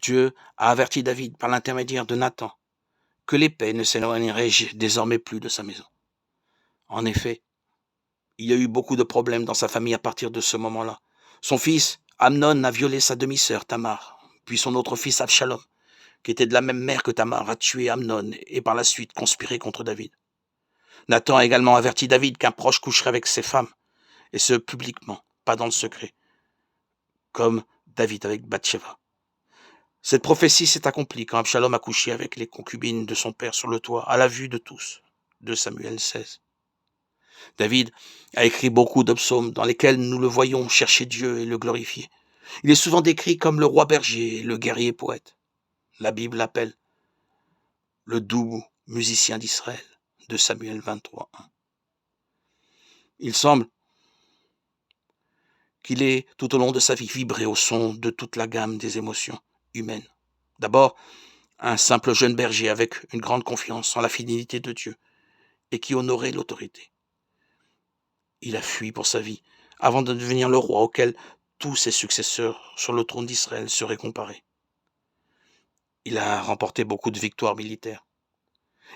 Dieu a averti David par l'intermédiaire de Nathan que l'épée ne s'éloignerait désormais plus de sa maison. En effet, il y a eu beaucoup de problèmes dans sa famille à partir de ce moment-là. Son fils, Amnon, a violé sa demi-sœur, Tamar, puis son autre fils, Absalom, qui était de la même mère que Tamar, a tué Amnon et par la suite conspiré contre David. Nathan a également averti David qu'un proche coucherait avec ses femmes, et ce publiquement, pas dans le secret, comme David avec Bathsheba. Cette prophétie s'est accomplie quand Absalom a couché avec les concubines de son père sur le toit, à la vue de tous. 2 Samuel 16. David a écrit beaucoup de psaumes dans lesquels nous le voyons chercher Dieu et le glorifier. Il est souvent décrit comme le roi berger et le guerrier poète. La Bible l'appelle le doux musicien d'Israël, de Samuel 23. Il semble qu'il ait tout au long de sa vie vibré au son de toute la gamme des émotions humaines. D'abord, un simple jeune berger avec une grande confiance en la fidélité de Dieu et qui honorait l'autorité. Il a fui pour sa vie avant de devenir le roi auquel tous ses successeurs sur le trône d'Israël seraient comparés. Il a remporté beaucoup de victoires militaires.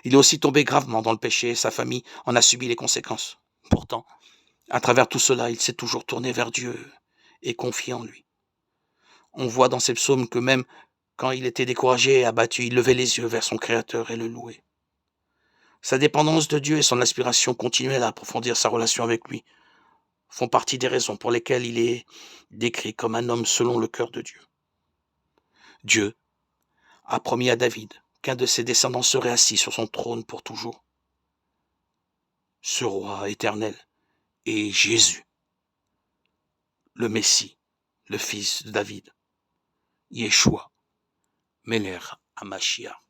Il est aussi tombé gravement dans le péché et sa famille en a subi les conséquences. Pourtant, à travers tout cela, il s'est toujours tourné vers Dieu et confié en lui. On voit dans ses psaumes que même quand il était découragé et abattu, il levait les yeux vers son Créateur et le louait. Sa dépendance de Dieu et son aspiration continuelle à approfondir sa relation avec lui font partie des raisons pour lesquelles il est décrit comme un homme selon le cœur de Dieu. Dieu a promis à David qu'un de ses descendants serait assis sur son trône pour toujours. Ce roi éternel est Jésus, le Messie, le fils de David, Yeshua, Melech HaMashiach.